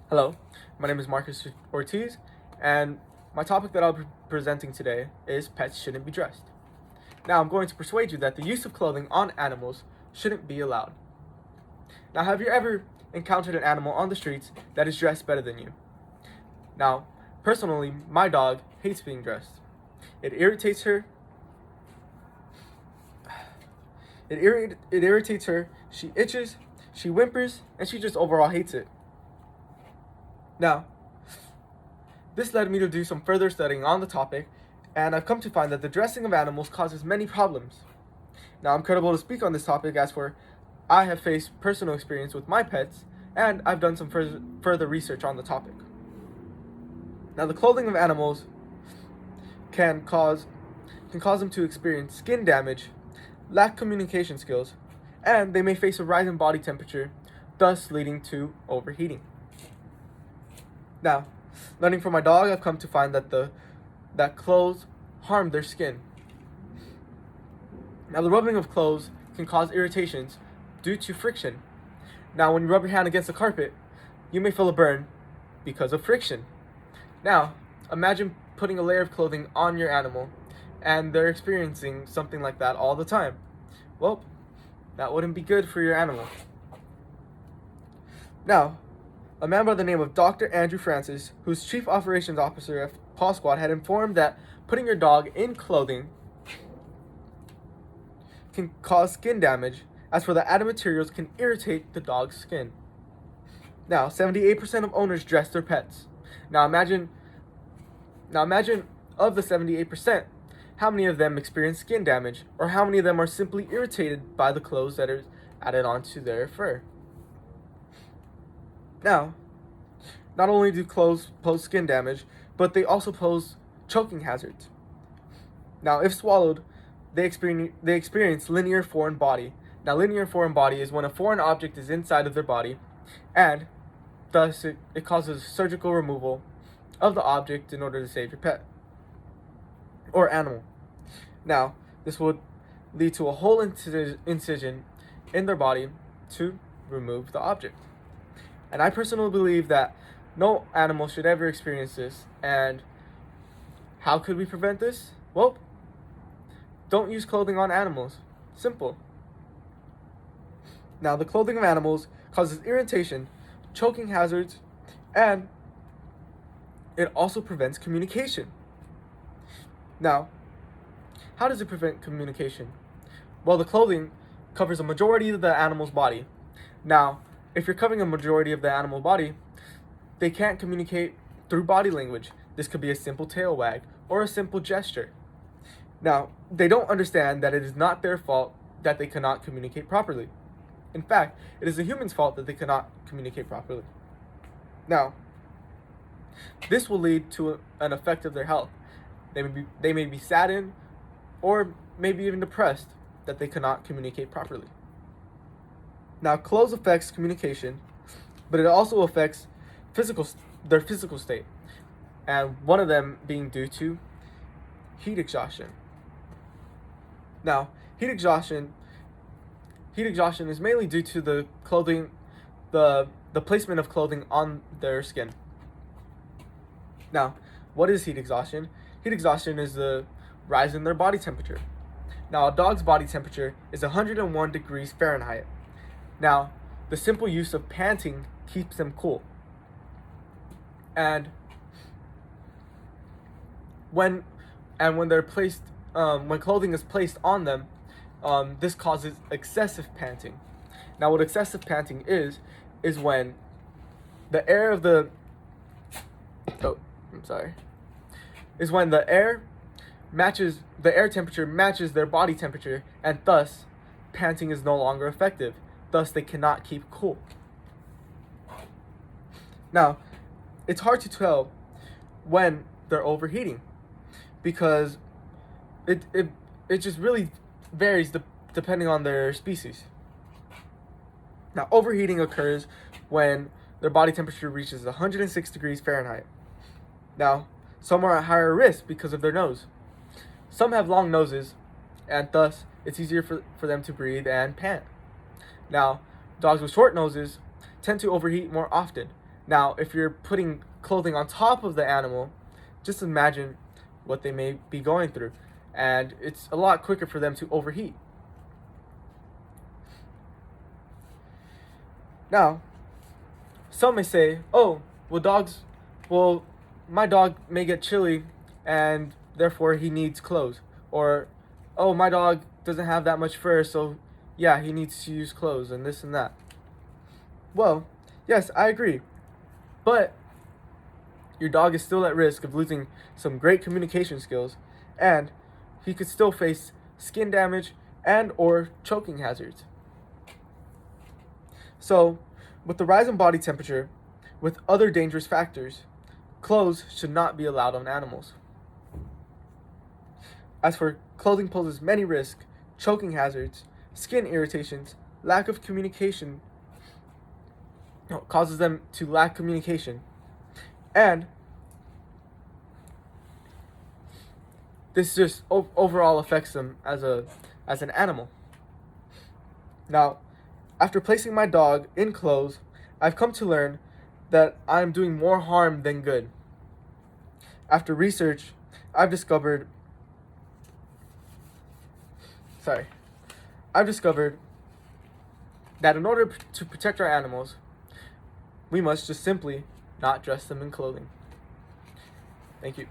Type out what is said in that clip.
Hello, my name is Marcus Ortiz, and my topic that I'll be presenting today is pets shouldn't be dressed. Now, I'm going to persuade you that the use of clothing on animals shouldn't be allowed. Now, have you ever encountered an animal on the streets that is dressed better than you? Now, personally, my dog hates being dressed. It irritates her. It irritates her. She itches, she whimpers, and she just overall hates it. Now, this led me to do some further studying on the topic, and I've come to find that the dressing of animals causes many problems. Now, I'm credible to speak on this topic as for I have faced personal experience with my pets, and I've done some further research on the topic. Now, the clothing of animals can cause them to experience skin damage, lack communication skills, and they may face a rise in body temperature, thus leading to overheating. Now, learning from my dog, I've come to find that clothes harm their skin. Now, the rubbing of clothes can cause irritations due to friction. Now, when you rub your hand against the carpet, you may feel a burn because of friction. Now, imagine putting a layer of clothing on your animal and they're experiencing something like that all the time. Well, that wouldn't be good for your animal. Now, a man by the name of Dr. Andrew Francis, who's Chief Operations Officer at Paw Squad, had informed that putting your dog in clothing can cause skin damage, as for the added materials can irritate the dog's skin. Now, 78% of owners dress their pets. Now imagine of the 78%, how many of them experience skin damage, or how many of them are simply irritated by the clothes that are added onto their fur. Now, not only do clothes pose skin damage, but they also pose choking hazards. Now, if swallowed, they experience linear foreign body. Now, linear foreign body is when a foreign object is inside of their body, and thus it causes surgical removal of the object in order to save your pet or animal. Now, this would lead to a whole incision in their body to remove the object. And I personally believe that no animal should ever experience this. And how could we prevent this? Well, don't use clothing on animals. Simple. Now, the clothing of animals causes irritation, choking hazards, and it also prevents communication. Now, how does it prevent communication? Well, the clothing covers a majority of the animal's body. Now, if you're covering a majority of the animal body, they can't communicate through body language. This could be a simple tail wag or a simple gesture. Now, they don't understand that it is not their fault that they cannot communicate properly. In fact, it is the human's fault that they cannot communicate properly. Now, this will lead to an effect of their health. They may be saddened or maybe even depressed that they cannot communicate properly. Now, clothes affects communication, but it also affects their physical state, and one of them being due to heat exhaustion. Now, heat exhaustion is mainly due to the clothing, the placement of clothing on their skin. Now, what is heat exhaustion? Heat exhaustion is the rise in their body temperature. Now, a dog's body temperature is 101 degrees Fahrenheit. Now, the simple use of panting keeps them cool. And when they're placed, when clothing is placed on them, this causes excessive panting. Now, what excessive panting is when the air of the is when the air temperature matches their body temperature, and thus panting is no longer effective. Thus, they cannot keep cool. Now, it's hard to tell when they're overheating because it just really varies depending on their species. Now, overheating occurs when their body temperature reaches 106 degrees Fahrenheit. Now, some are at higher risk because of their nose. Some have long noses, and thus it's easier for them to breathe and pant. Now, dogs with short noses tend to overheat more often. Now, if you're putting clothing on top of the animal, just imagine what they may be going through, and it's a lot quicker for them to overheat. Now, some may say, oh, well, my dog may get chilly and therefore he needs clothes. Or, oh, my dog doesn't have that much fur, so yeah, he needs to use clothes and this and that. Well, yes, I agree. But your dog is still at risk of losing some great communication skills, and he could still face skin damage and or choking hazards. So, with the rise in body temperature, with other dangerous factors, clothes should not be allowed on animals. As for clothing poses many risks, choking hazards, skin irritations, lack of communication, causes them to lack communication, and this just overall affects them as an animal. Now, after placing my dog in clothes, I've come to learn that I'm doing more harm than good. After research, I've discovered that in order to protect our animals, we must just simply not dress them in clothing. Thank you.